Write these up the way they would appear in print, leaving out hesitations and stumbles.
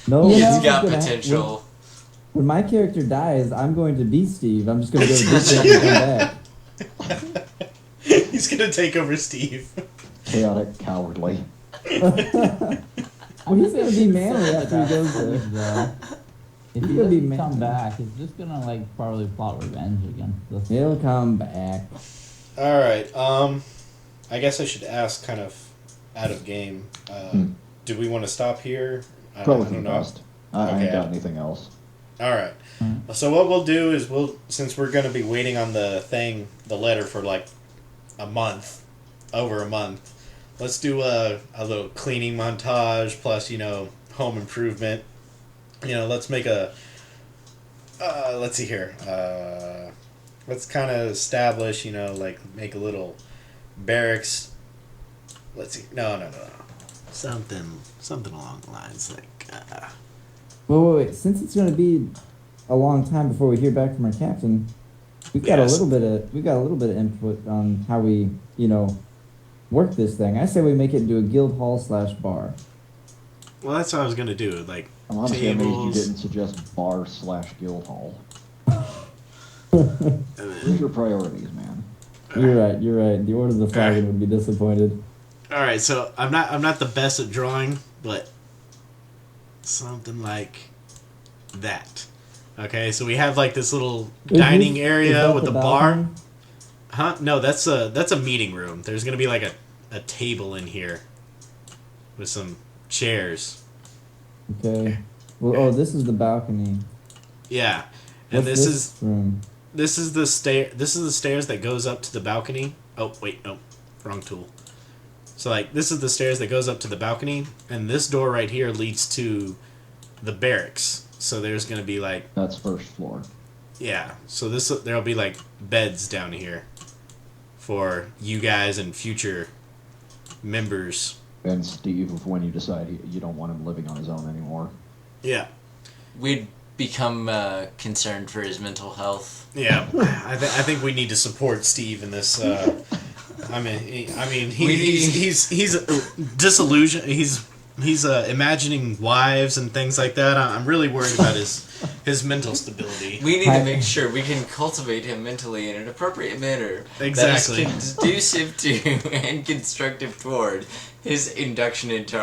No, It's he's got gonna potential. when my character dies, I'm going to be Steve. I'm just going to go to this and come back. He's gonna take over Steve. Chaotic, cowardly. Well, he's going to be manly after he goes there. Though. If He's he gonna be doesn't come manly. back, he's just gonna like probably plot revenge against us. He'll come back. All right. I guess I should ask, kind of out of game. Do we want to stop here? Probably I for don't the know. best. I ain't got anything else. All right. So what we'll do is since we're going to be waiting on the letter for like over a month. Let's do a little cleaning montage plus home improvement. Let's make let's see here. Let's kind of establish, like make a little barracks. Let's see. No. Something along the lines like. Wait. Since it's going to be a long time before we hear back from our captain, we've got a little bit of input on how we, work this thing. I say we make it into a guild hall / bar. Well, that's what I was gonna do. Like I'm honestly amazed you tables. didn't suggest bar / guild hall. Where's your priorities, man? You're right. The Order of the Flagon would be disappointed. All right, so I'm not the best at drawing, but something like that. Okay, so we have like this little dining area with a bar. Huh? No, that's a meeting room. There's gonna be like a table in here with some chairs. Okay. Well, this is the balcony. Yeah, and What's this room? This is the stairs that goes up to the balcony. Oh wait, no, wrong tool. So like this is the stairs that goes up to the balcony, and this door right here leads to the barracks. So there's gonna be like That's first floor. yeah. So there'll be like beds down here for you guys and future members. And Steve, when you decide you don't want him living on his own anymore. Yeah. We'd become concerned for his mental health. Yeah, I think we need to support Steve in this. He's disillusioned. He's imagining wives and things like that. I'm really worried about his mental stability. We need to make sure we can cultivate him mentally in an appropriate manner. Exactly. That is conducive to and constructive toward his induction into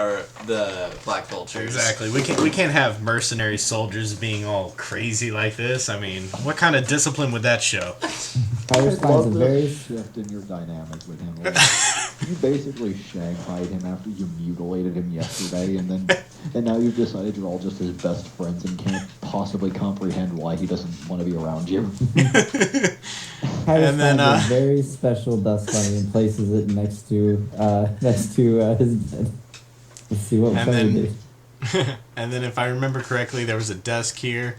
the Black Vultures. Exactly. We can't have mercenary soldiers being all crazy like this. I mean, what kind of discipline would that show? Kyras finds a very shift in your dynamic with him. Like, you basically shanghaied him after you mutilated him yesterday, and now you've decided you're all just his best friends and can't possibly comprehend why he doesn't want to be around you. Kyras finds a very special dust bunny and places it next to his bed. Let's see what we do. And then, if I remember correctly, there was a desk here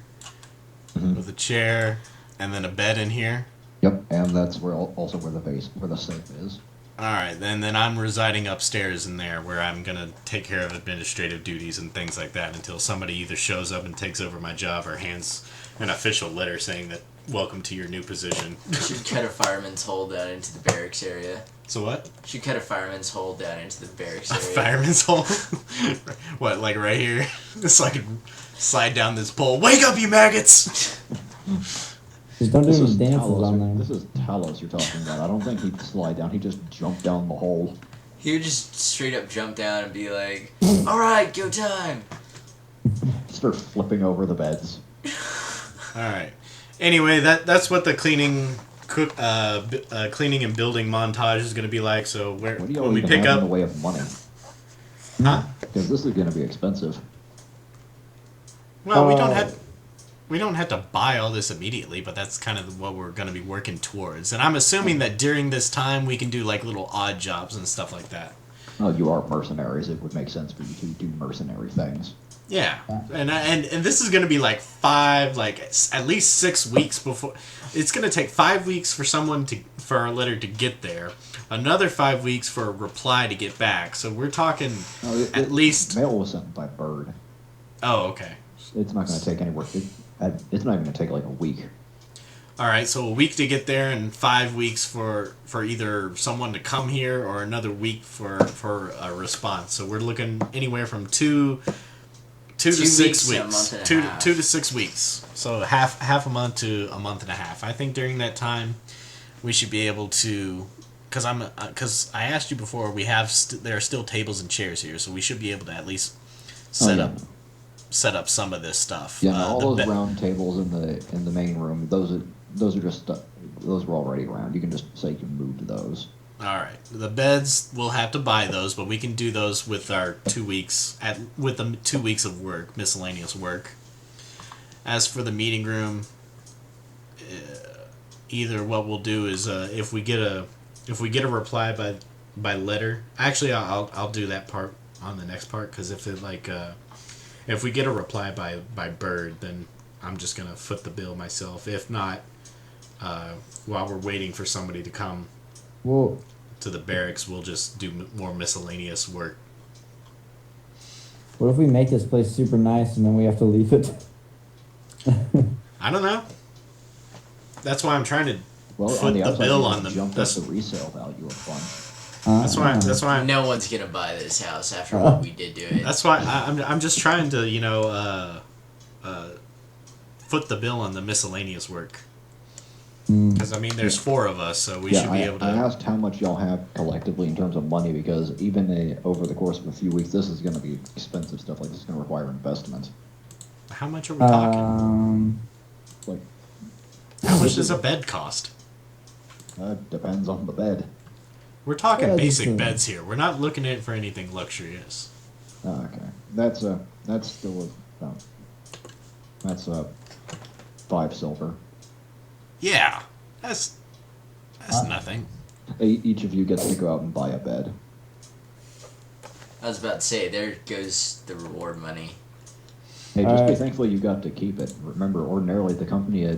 with a chair, and then a bed in here. Yep, and that's where the safe is. Alright, then I'm residing upstairs in there where I'm going to take care of administrative duties and things like that until somebody either shows up and takes over my job or hands an official letter saying that, welcome to your new position. You should cut a fireman's hole down into the barracks area. So what? You should cut a fireman's hole down into the barracks area. A fireman's hole? What, like right here? So I can slide down this pole. Wake up, you maggots! Just don't do any dances on there. This is Talos you're talking about. I don't think he'd slide down. He'd just jump down the hole. He would just straight up jump down and be like, alright, go time! Start flipping over the beds. Alright. Anyway, that's what the cleaning and building montage is going to be like. So What do you when we even pick have up in the way of money? Huh? Because this is going to be expensive. Well, we don't have to buy all this immediately, but that's kind of what we're going to be working towards. And I'm assuming that during this time we can do like little odd jobs and stuff like that. Oh, you are mercenaries. It would make sense for you to do mercenary things. Yeah, and this is going to be like at least 6 weeks before. It's going to take 5 weeks for for our letter to get there. Another 5 weeks for a reply to get back. So we're talking at least. Mail was sent by bird. Oh, okay. It's not going to take any work. It's not even going to take like a week. All right, so a week to get there, and 5 weeks for either someone to come here or another week for a response. So we're looking anywhere from 2 2 to 6 weeks, a weeks. month and a 2 half. 2 to 6 weeks. So half a month to a month and a half. I think during that time, we should be able to, because I asked you before, we have there are still tables and chairs here, so we should be able to at least set up some of this stuff. Yeah, no, all those round tables in the main room, those are just those were already around. You can just say you moved those. All right, the beds we'll have to buy those, but we can do those with our 2 weeks with the 2 weeks of work, miscellaneous work. As for the meeting room, either what we'll do is if we get a reply by letter. Actually, I'll do that part on the next part, because if we get a reply by bird, then I'm just gonna foot the bill myself. If not, while we're waiting for somebody to come to the barracks, we'll just do more miscellaneous work. What if we make this place super nice and then we have to leave it? I don't know. That's why I'm trying to Well, foot on the the outside, bill you on them. jumped up the resale value of fun. That's why I'm, No one's gonna buy this house after what we did to it. that's why I'm just trying to foot the bill on the miscellaneous work. Because I mean, there's 4 of us, so we should be able to. I asked how much y'all have collectively in terms of money, because even over the course of a few weeks, this is going to be expensive stuff. Like, this is going to require investment. How much are we talking? Like, How much does a bed cost? depends on the bed. We're talking Yeah, basic just, beds here. We're not looking at it for anything luxurious. Oh, okay, that's still that's 5 silver. Yeah, that's nothing. Each of you gets to go out and buy a bed. I was about to say, there goes the reward money. Hey, just be thankful you got to keep it. Remember, ordinarily the company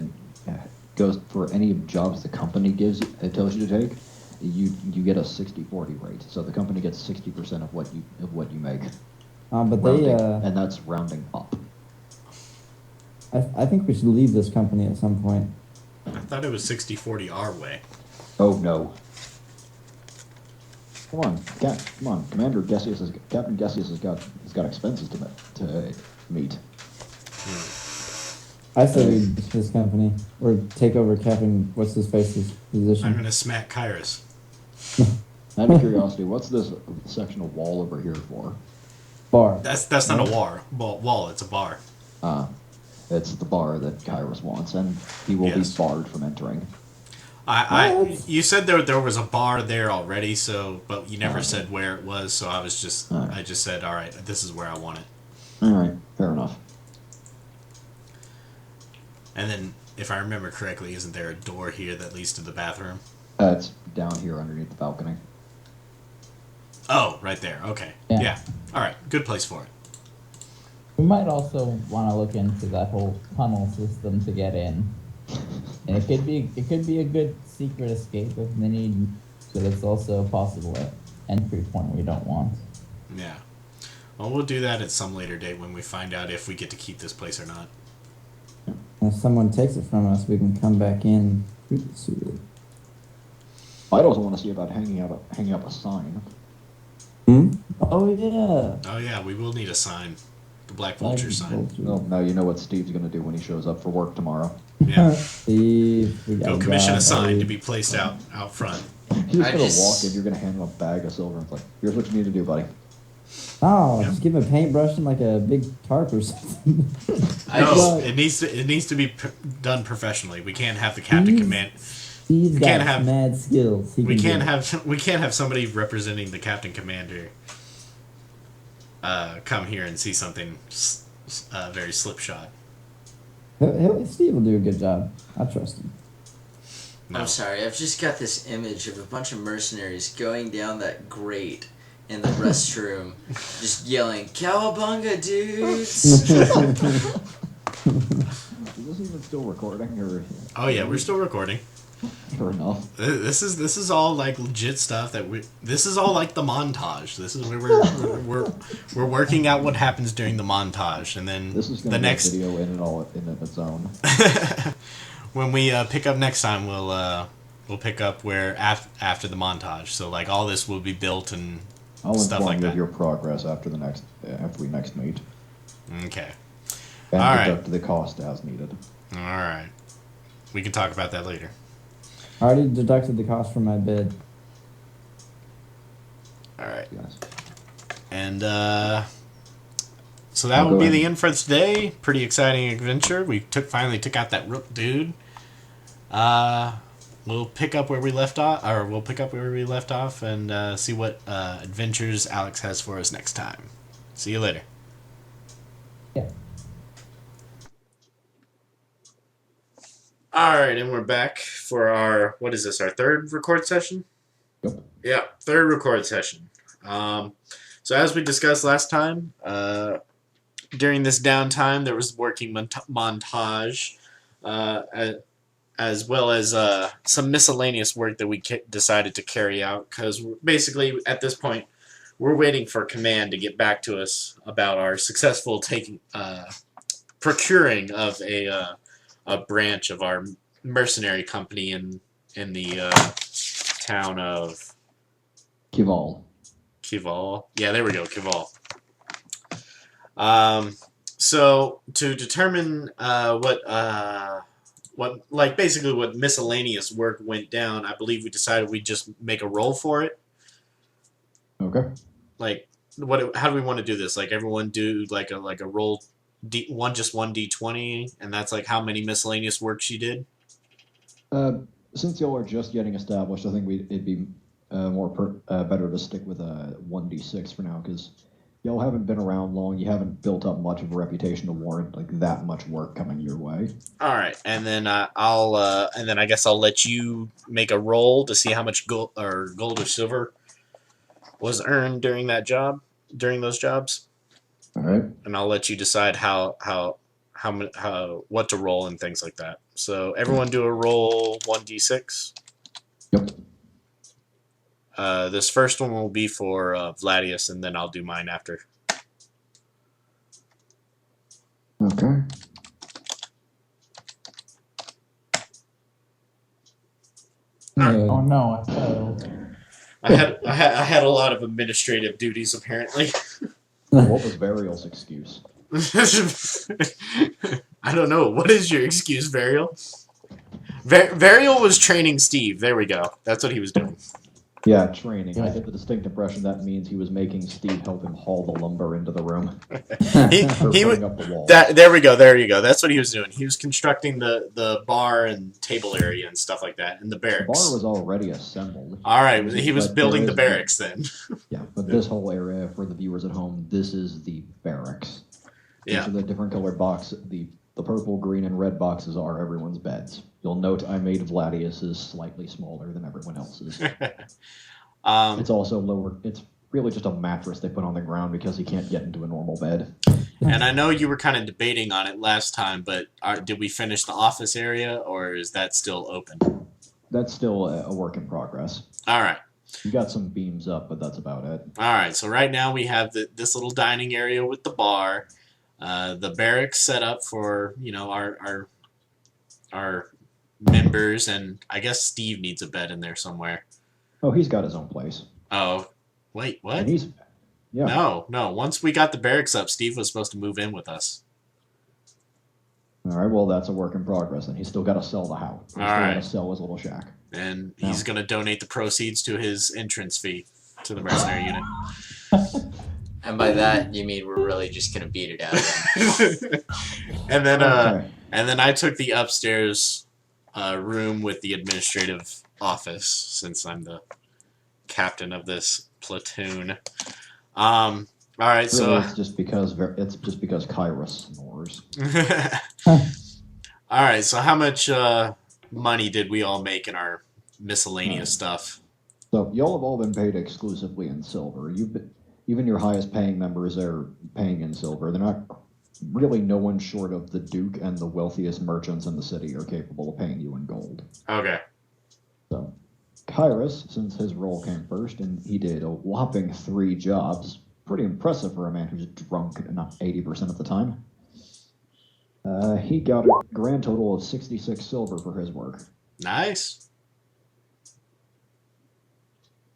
goes for any jobs the company tells you to take. You get a 60-40 rate, so the company gets 60% of what you make. But rounding, they and that's rounding up. I think we should leave this company at some point. I thought it was 60-40 our way. Oh no! Come on, Captain Gessius has got expenses to meet. I say we ditch this company or take over Captain what's his face's position. I'm gonna smack Kyras. Out of curiosity, what's this section of wall over here for? Bar. That's not a wall. It's a bar. It's the bar that Kyras wants, and he will be barred from entering. You said there was a bar there already, but you never said where it was, so I just said, all right, this is where I want it. All right, fair enough. And then, if I remember correctly, isn't there a door here that leads to the bathroom? It's down here underneath the balcony. Oh, right there. Okay. Yeah. All right. Good place for it. We might also want to look into that whole tunnel system to get in. And it could be a good secret escape if needed, but it's also a possible entry point we don't want. Yeah. Well, we'll do that at some later date when we find out if we get to keep this place or not. If someone takes it from us, we can come back in through the sewer. I'd also want to see about hanging up a sign. Oh yeah. Oh yeah, we will need a sign. The Black Vulture sign. Well, now you know what Steve's going to do when he shows up for work tomorrow. Yeah. Steve, we got Go a commission job, a sign buddy. to be placed out front. You're just going to walk in, you're going to hand him a bag of silver, and it's like, here's what you need to do, buddy. Oh, Yeah. just give him a paintbrush and like a big tarp or something. No, it needs to be done professionally. We can't have the captain command. Steve's got can't have- mad skills. We can't have somebody representing the captain commander come here and see something very slipshod. Steve will do a good job. I trust him. No. I'm sorry, I've just got this image of a bunch of mercenaries going down that grate in the restroom, just yelling, "Cowabunga, dudes!" Is this even still recording, or? Oh yeah, we're still recording. Fair enough. This is all like legit stuff that this is all like the montage. This is where we're working out what happens during the montage, and then This is going the to be next a video in its own. when we pick up next time, we'll pick up where after the montage. So like all this will be built and I'll stuff inform like you that. of your progress after we next meet. Okay. And All right. deduct the cost as needed. All right. We can talk about that later. I already deducted the cost from my bid. All right. Yes. And so that will be the end for today. Pretty exciting adventure. We finally took out that rook dude. We'll pick up where we left off, and see what adventures Alex has for us next time. See you later. Yeah. All right, and we're back for our, what is this, our third record session? Yep. Yeah, third record session. So as we discussed last time, during this downtime, there was working montage, as well as some miscellaneous work that we decided to carry out, because basically at this point, we're waiting for command to get back to us about our successful procuring of a branch of our mercenary company in the town of Kival. Yeah, there we go, Kival. So to determine basically what miscellaneous work went down, I believe we decided we'd just make a roll for it. Okay. Like, how do we want to do this? Like, everyone do like a roll one D20, and that's like how many miscellaneous work she did. Since y'all are just getting established, I think it'd be better to stick with a 1d6 for now, because y'all haven't been around long. You haven't built up much of a reputation to warrant like that much work coming your way. All right, and then I guess I'll let you make a roll to see how much gold or silver was earned during those jobs. All right. And I'll let you decide how what to roll and things like that. So everyone do a roll 1d6. Yep. This first one will be for Vladius, and then I'll do mine after. Okay. Oh no, I failed. I had a lot of administrative duties apparently. What was Variel's excuse? I don't know. What is your excuse, Variel? Variel was training Steve. There we go. That's what he was doing. Yeah, training. I get the distinct impression that means he was making Steve help him haul the lumber into the room. he putting up the wall. There we go. There you go. That's what he was doing. He was constructing the bar and table area and stuff like that, and the barracks. The bar was already assembled. All right, he was building the barracks then. Yeah, but this whole area, for the viewers at home, this is the barracks. Yeah. Each of the different colored boxes, the purple, green, and red boxes are everyone's beds. You'll note I made Vladius's slightly smaller than everyone else's. It's also lower. It's really just a mattress they put on the ground because he can't get into a normal bed. And I know you were kind of debating on it last time, but did we finish the office area, or is that still open? That's still a work in progress. All right. You got some beams up, but that's about it. All right. So right now we have this little dining area with the bar, the barracks set up for our members, and I guess Steve needs a bed in there somewhere. Oh, he's got his own place. Oh, wait, what? And yeah. No. Once we got the barracks up, Steve was supposed to move in with us. All right, well, that's a work in progress, and he's still got to sell the house. He's still got to sell his little shack. And he's going to donate the proceeds to his entrance fee to the mercenary unit. And by that, you mean we're really just going to beat it out of him. And then, Okay. and then I took the upstairs room with the administrative office, since I'm the captain of this platoon. All right, Really, so it's just because Kyras snores. all right, so how much money did we all make in our miscellaneous stuff? So y'all have all been paid exclusively in silver. Even your highest paying members are paying in silver. They're not really, no one short of the Duke and the wealthiest merchants in the city are capable of paying you in gold. Okay. So Kyras, since his role came first, and he did a whopping 3 jobs, pretty impressive for a man who's drunk not 80% of the time. He got a grand total of 66 silver for his work. Nice.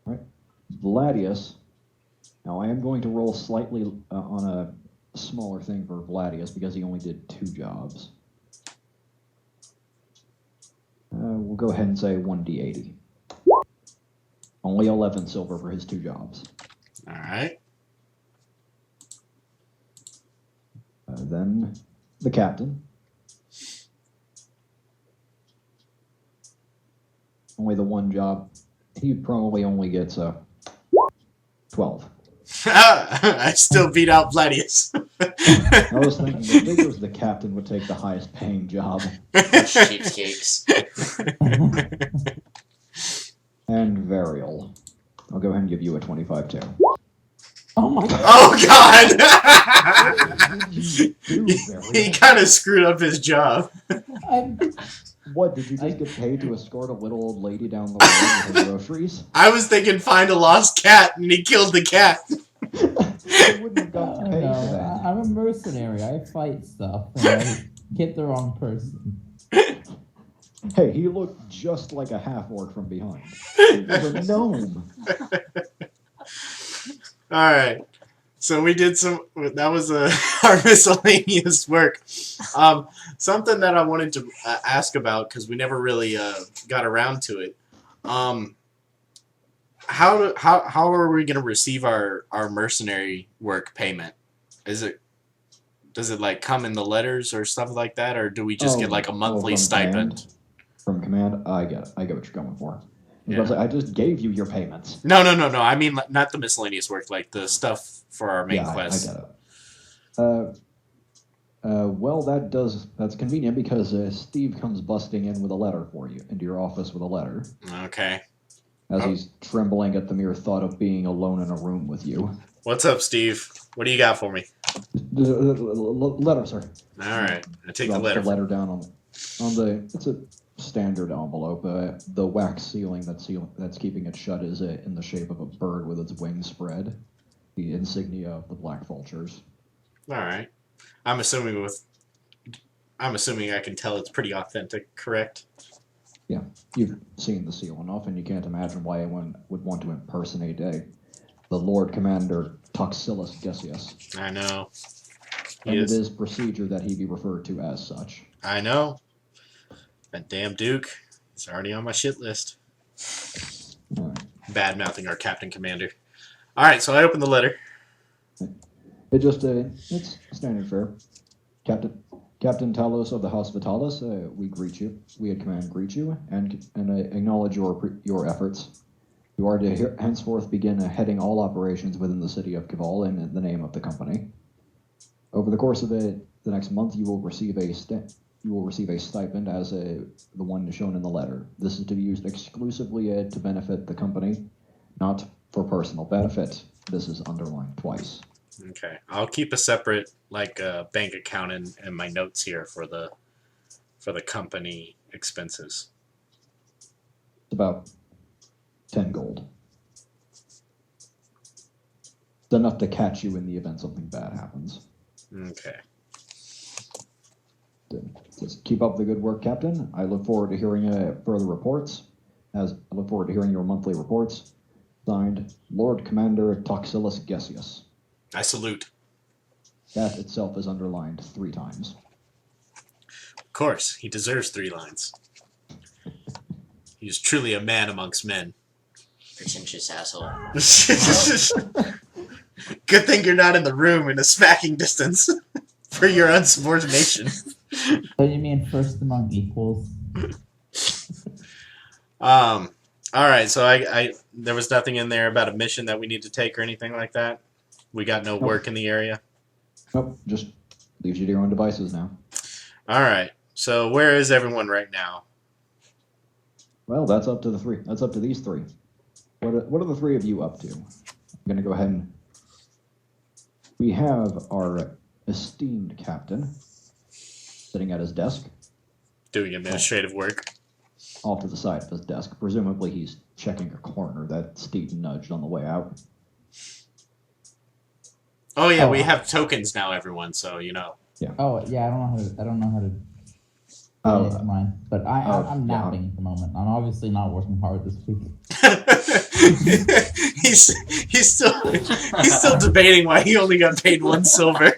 All right. Vladius. Now I am going to roll slightly on a smaller thing for Vladius because he only did 2 jobs. We'll go ahead and say 1d80. Only 11 silver for his 2 jobs. All right. Then the captain. Only the 1 job. He probably only gets 12. I still beat out Vladius. I was thinking the figures the captain would take the highest paying job. Cheapskates. And Variel. I'll go ahead and give you a 25 too. Oh my god. Oh god! What did you do, He Variel? kind of screwed up his job. What, did you just get paid to escort a little old lady down the road with her groceries? I was thinking find a lost cat, and he killed the cat. You wouldn't have gotten paid for that. I'm a mercenary. I fight stuff. And I get the wrong person. Hey, he looked just like a half-orc from behind. He was a gnome. Alright. So we did some... That was our miscellaneous work. Something that I wanted to ask about, because we never really got around to it. How are we going to receive our mercenary work payment? Does it like come in the letters or stuff like that, or do we just get like a monthly stipend? From command, I get it. I get what you're going for. Yeah. I just gave you your payments. No. I mean, not the miscellaneous work, like the stuff for our main quest. I get it. Well, that's convenient because Steve comes busting in with a letter for you, into your office with a letter. Okay. As he's trembling at the mere thought of being alone in a room with you. What's up, Steve? What do you got for me? Letter, sir. Alright, I take the Drops letter. the letter down on the. It's a standard envelope. The wax sealing that's keeping it shut is in the shape of a bird with its wings spread. The insignia of the Black Vultures. Alright. I'm assuming I can tell it's pretty authentic, correct? Yeah, you've seen the seal enough, and you can't imagine why anyone would want to impersonate the Lord Commander Toxilus Gesius. I know. And it is procedure that he be referred to as such. I know. That damn Duke is already on my shit list. Alright. Bad-mouthing our Captain Commander. Alright, so I open the letter. It's standard fare. Captain Talos of the House Vitalis, we greet you. We at command greet you and acknowledge your efforts. You are to henceforth begin heading all operations within the city of Kaval in the name of the company. Over the course of the next month, you will receive a stipend as the one shown in the letter. This is to be used exclusively to benefit the company, not for personal benefit. This is underlined twice. Okay. I'll keep a separate bank account in my notes here for the company expenses. It's about 10 gold. It's enough to catch you in the event something bad happens. Okay. Just keep up the good work, Captain. I look forward to hearing further reports. I look forward to hearing your monthly reports. Signed, Lord Commander Toxilus Gesius. I salute. That itself is underlined 3 times. Of course, he deserves 3 lines. He is truly a man amongst men. Pretentious asshole. Good thing you're not in the room in a smacking distance for your unsubordination. So you mean first among equals? Alright, so I there was nothing in there about a mission that we need to take or anything like that? We got no work in the area? Nope, just leaves you to your own devices now. Alright, so where is everyone right now? Well, that's up to the 3. That's up to these 3. What are the 3 of you up to? I'm going to go ahead and... We have our esteemed captain sitting at his desk. Doing administrative work. Off to the side of his desk. Presumably he's checking a corner that Steve nudged on the way out. Oh yeah, we have tokens now, everyone. So you know. Yeah. Oh yeah, I don't know how to. 28 of mine. But I'm yeah. napping at the moment. I'm obviously not working hard this week. he's still debating why he only got paid 1 silver.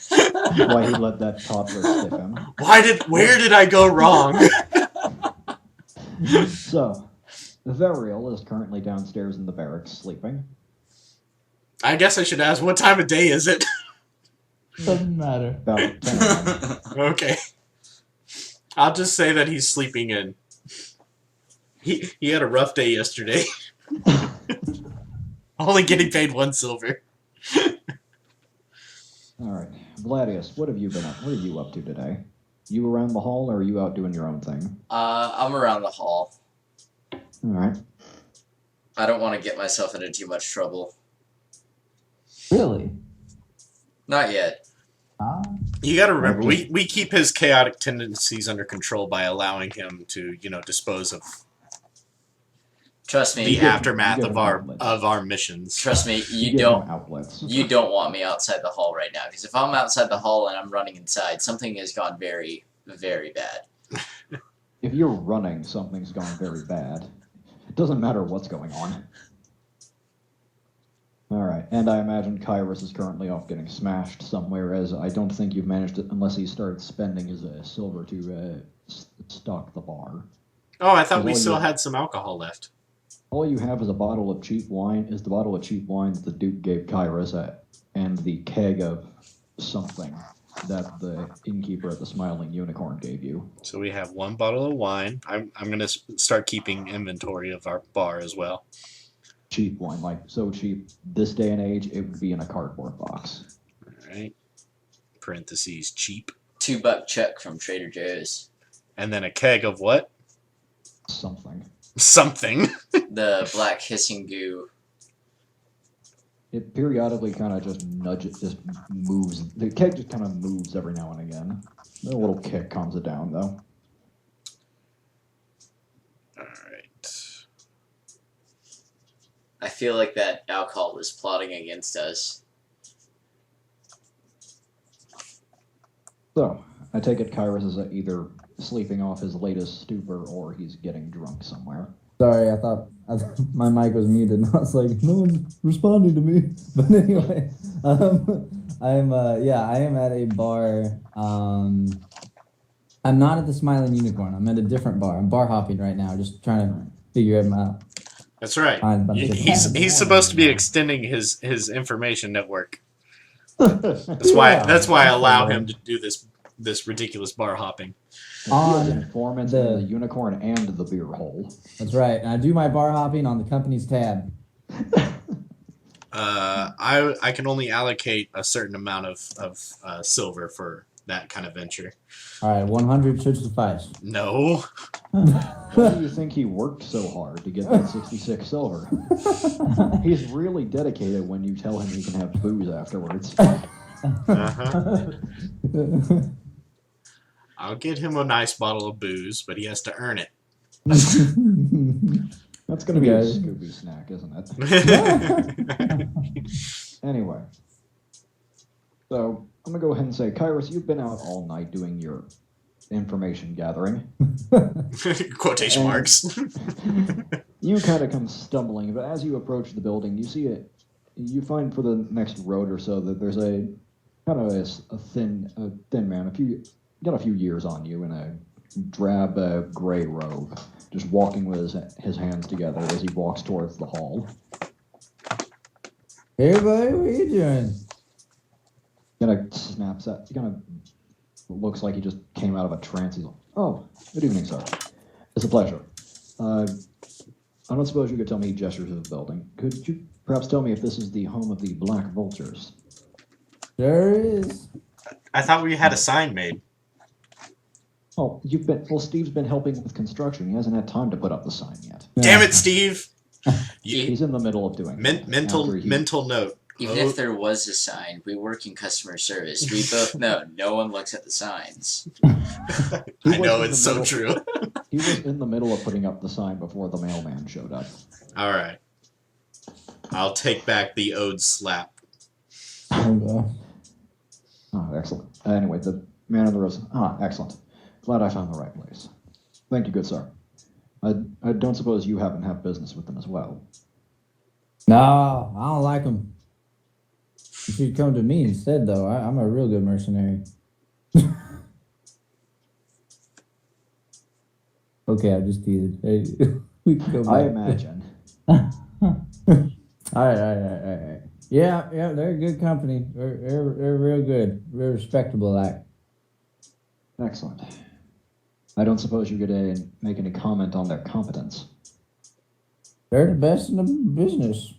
Why he let that toddler stiff him. Where did I go wrong? So, Variel is currently downstairs in the barracks sleeping. I guess I should ask, what time of day is it? Doesn't matter. About 10 a.m. Okay. I'll just say that he's sleeping in. He had a rough day yesterday. Only getting paid 1 silver. Alright. Vladius, what have you up to today? You around the hall, or are you out doing your own thing? I'm around the hall. Alright. I don't want to get myself into too much trouble. Really? Not yet. You gotta remember, we keep his chaotic tendencies under control by allowing him to, dispose of Trust me. the aftermath you of get our missions. Trust me, you get don't. outlets. You don't want me outside the hall right now, because if I'm outside the hall and I'm running inside, something has gone very, very bad. If you're running, something's gone very bad. It doesn't matter what's going on. Alright, and I imagine Kyras is currently off getting smashed somewhere, as I don't think you've managed it unless he started spending his silver to stock the bar. Oh, I thought we still had some alcohol left. All you have is a bottle of cheap wine, that the Duke gave Kyras, and the keg of something that the innkeeper at the Smiling Unicorn gave you. So we have 1 bottle of wine. I'm going to start keeping inventory of our bar as well. Cheap wine, like so cheap. This day and age, it would be in a cardboard box. Alright. Parentheses, cheap. $2 check from Trader Joe's. And then a keg of what? Something. Something. The black hissing goo. It periodically kind of just moves. The keg just kind of moves every now and again. A little kick calms it down, though. Alright. I feel like that alcohol is plotting against us. So, I take it Kyras is either sleeping off his latest stupor or he's getting drunk somewhere. Sorry, I thought my mic was muted. I was like, no one's responding to me. But anyway, I am at a bar. I'm not at the Smiling Unicorn. I'm at a different bar. I'm bar hopping right now, just trying to figure him out. That's right. He's supposed to be extending his information network. That's why I allow him to do this ridiculous bar hopping. On informant in the unicorn and the beer hole. That's right. And I do my bar hopping on the company's tab. I can only allocate a certain amount of silver for that kind of venture. All right, 100 should suffice. No. Why do you think he worked so hard to get that 66 silver? He's really dedicated when you tell him he can have booze afterwards. Uh-huh. I'll get him a nice bottle of booze, but he has to earn it. That's going to be a Scooby snack, isn't it? Anyway. So, I'm going to go ahead and say, Kyras, you've been out all night doing your information gathering. Quotation marks. You kind of come stumbling, but as you approach the building, you see it. You find for the next road or so that there's a kind of a thin man. Got a few years on you in a drab gray robe, just walking with his hands together as he walks towards the hall. Hey, everybody, what are you doing? Kind of snaps at. He kind of looks like he just came out of a trance. He's like, "Oh, good evening, sir. It's a pleasure. I don't suppose you could tell me," he gestures to the building. Could you perhaps tell me if this is the home of the Black Vultures? There is. I thought we had a sign made. Oh, Steve's been helping with construction. He hasn't had time to put up the sign yet. Damn it, Steve! He's in the middle of doing mental note. Even if there was a sign, we work in customer service. We both know no one looks at the signs. I know, it's so true. He was in the middle of putting up the sign before the mailman showed up. All right. I'll take back the ode slap. Oh, excellent. Anyway, the man in the rose. Excellent. glad I found the right place. Thank you, good sir. I don't suppose you happen to have business with them as well. No, I don't like them. You should come to me instead, though. I'm a real good mercenary. Okay, I just teased. Hey, we can go back. I imagine. All right. Yeah, they're a good company. They're real good. Real respectable, like. Excellent. I don't suppose you could make any comment on their competence. They're the best in the business.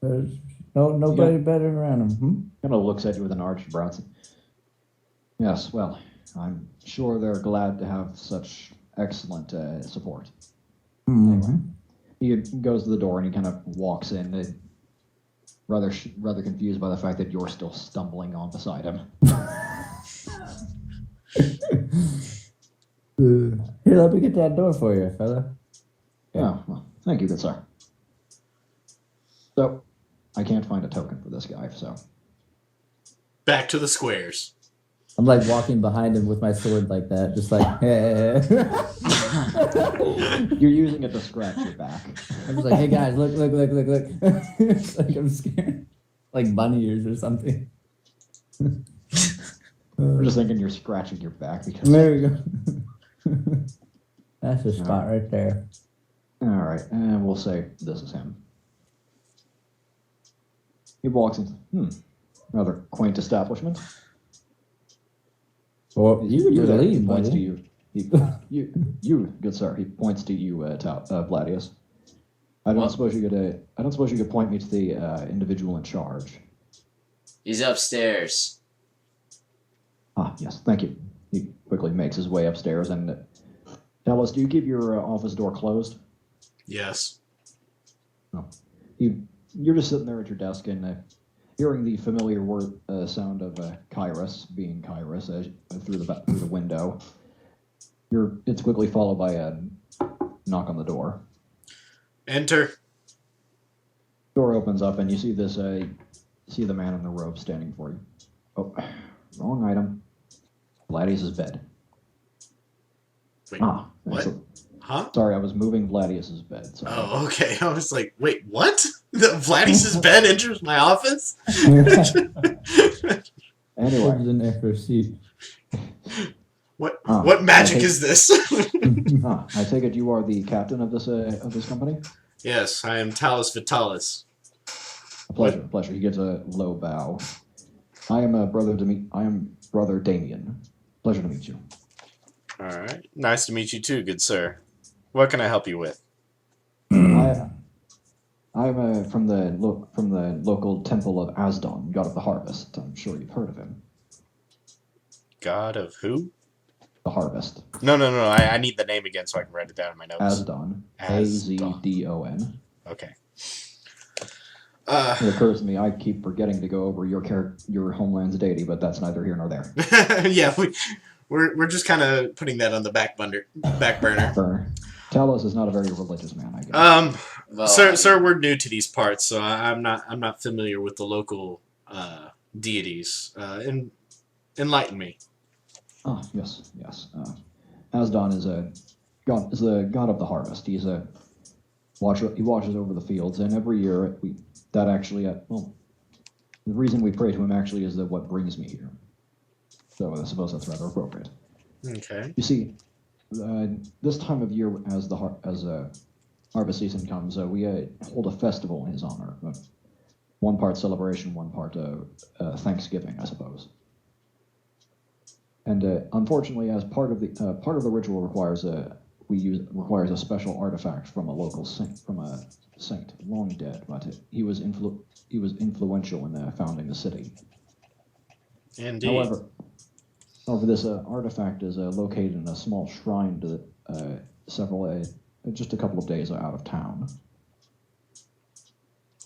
There's nobody better around them. Kind of looks at you with an arched brow. Yes, well, I'm sure they're glad to have such excellent support. Anyway, he goes to the door and he kind of walks in, rather confused by the fact that you're still stumbling on beside him. Here, let me get that door for you, fella. Yeah, well, thank you, good sir. So, I can't find a token for this guy, so... Back to the squares. I'm like walking behind him with my sword like that, just like, hey. You're using it to scratch your back. I'm just like, hey guys, look. It's like I'm scared. Like bunny ears or something. I'm just thinking you're scratching your back because... There we go. That's the spot right there. Alright, and we'll say this is him. He walks in. Rather quaint establishment. Well, you could just leave, points buddy. to you. You, good sir. He points to you, Vladius. I don't suppose you could point me to the individual in charge. He's upstairs. Ah, yes, thank you. He quickly makes his way upstairs and Talos, do you keep your office door closed? Yes. No. You're just sitting there at your desk and hearing the familiar sound of Kyras being Kyras through the window. It's quickly followed by a knock on the door. Enter. Door opens up and you see see the man in the robe standing before you. Oh, wrong item. Vladius' bed. Wait, what? Huh? Sorry, I was moving Vladius' bed. Sorry. Oh, okay. I was like, wait, what? Vladius' bed enters my office? Anyway. In there for a seat. What magic is this? I take it you are the captain of this company? Yes, I am Talos Vitalis. A pleasure. He gives a low bow. I am brother Damien. Pleasure to meet you. All right. Nice to meet you too, good sir. What can I help you with? I'm from the local temple of Asdon, god of the harvest. I'm sure you've heard of him. God of who? The harvest. No. I need the name again so I can write it down in my notes. Asdon. Azdon. Okay. It occurs to me I keep forgetting to go over your homeland's deity, but that's neither here nor there. Yeah, we're just kind of putting that on the back burner. Talos is not a very religious man, I guess. Well, Sir, we're new to these parts, so I'm not familiar with the local deities. Enlighten me. Ah, yes. Asdon is the god of the harvest. He's he watches over the fields, and every year the reason we pray to him actually is what brings me here. So I suppose that's rather appropriate. Okay. You see, this time of year, as harvest season comes, we hold a festival in his honor. One part celebration, one part Thanksgiving, I suppose. And unfortunately, as part of the ritual requires a special artifact from a local saint, long dead, but he was influential in founding the city. Indeed. However, this artifact is located in a small shrine to just a couple of days out of town.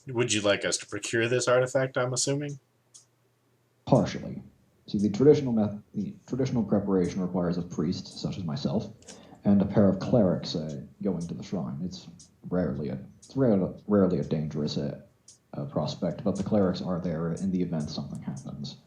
Would you like us to procure this artifact, I'm assuming? Partially. See, the traditional preparation requires a priest, such as myself, and a pair of clerics going to the shrine. It's rarely a dangerous prospect, but the clerics are there in the event something happens.